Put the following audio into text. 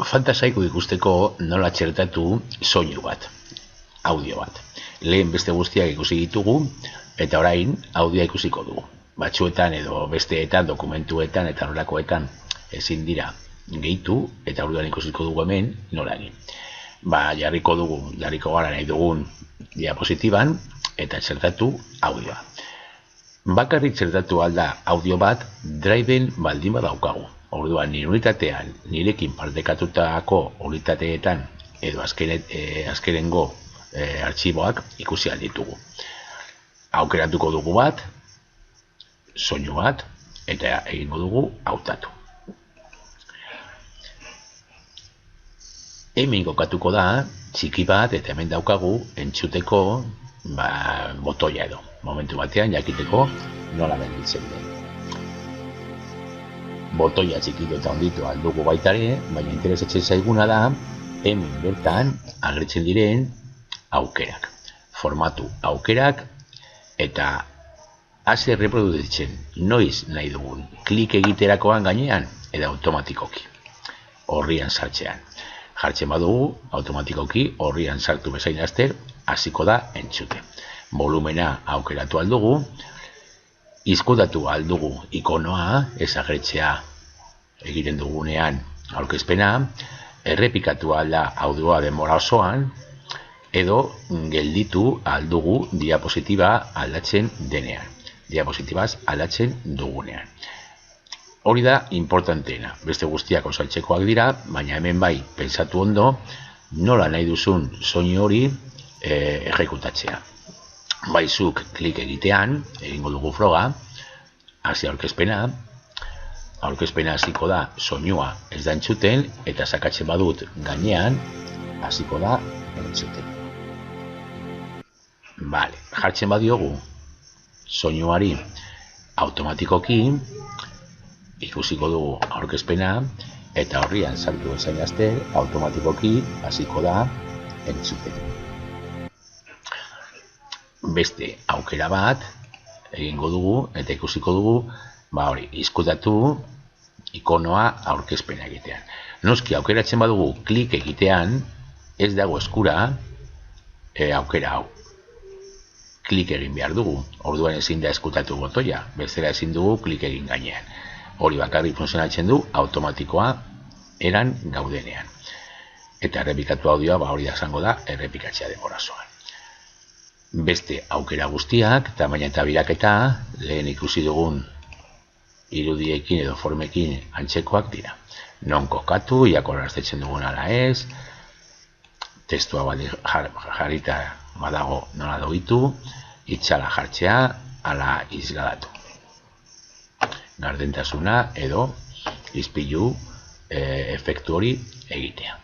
Falta zaigu ikusteko nola txertatu soinu bat, audio bat. Lehen beste guztiak ikusi ditugu, eta orain audioa ikusiko dugu. Batzuetan edo besteetan, dokumentuetan eta horrelakoetan ezin dira gehitu, eta orduan ikusiko dugu hemen nola egin. Jarriko gara nahi dugun diapositiban, eta txertatu audioa. Bakarrik txertatu alda audio bat, driven baldin badaukagu. Orduan, nire unitatean, nirekin partekatutako unitateetan edo azkenengo artxiboak ikusi alditugu. Aukeratuko dugu bat, soinu bat, eta egingo dugu hautatu. Hemen kokatuko da, txiki bat, eta hemen daukagu entzuteko botoia edo. Momentu batean jakiteko nola gelditzen den. Botoia txikitu eta onditu aldugu baitare, baina interesatzen zaiguna da, hemen bertan agertzen diren aukerak. Formatu aukerak eta hasi erreproduzitzen noiz nahi dugun. Klik egiterakoan gainean eta automatikoki. Horrian sartzean. Jartzen badugu, automatikoki horrian sartu bezain laster, hasiko da entzute. Volumena aukeratu aldugu, izkutatu aldugu ikonoa, ezagertzea egiten dugunean aurkezpena, errepikatu alda audioa denbora osoan, edo gelditu aldugu diapositiba aldatzen denean. Diapositibaz aldatzen dugunean. Hori da importanteena. Beste guztiak osaltzekoak dira, baina hemen bai, pentsatu ondo, nola nahi duzun soinu hori ejekutatzea. Baizuk klik egitean, egingo dugu froga, hasi aurkezpena hasiko da soinua ez da entzuten, eta sakatzen badut gainean, hasiko da entzuten. Jartzen badiogu soinuari automatikoki, ikusiko dugu aurkezpena, eta horrian sartu bezain laster, automatikoki hasiko da entzuten. Beste aukera bat egingo dugu eta ikusiko dugu izkutatu ikonoa aurkezpena egitean. Noski aukeratzen badugu klik egitean ez dago eskura aukera hau. Klik egin behar dugu, orduan ezin da eskutatu botoia, bestela ezin dugu klik egin gainean. Hori bakarrik funtzionatzen du automatikoa eran gaudenean. Eta errepikatu audioa hori da izango da errepikatzea denbora osoan. Beste aukera guztiak, tamaina eta biraketa, lehen ikusi dugun irudiekin edo formekin antzekoak dira. Non kokatu, iakoraztetzen dugun ala ez, testua jarrita badago nola doitu, itzala jartzea, ala izgadatu. Gardentasuna edo izpilu efektu hori egitea.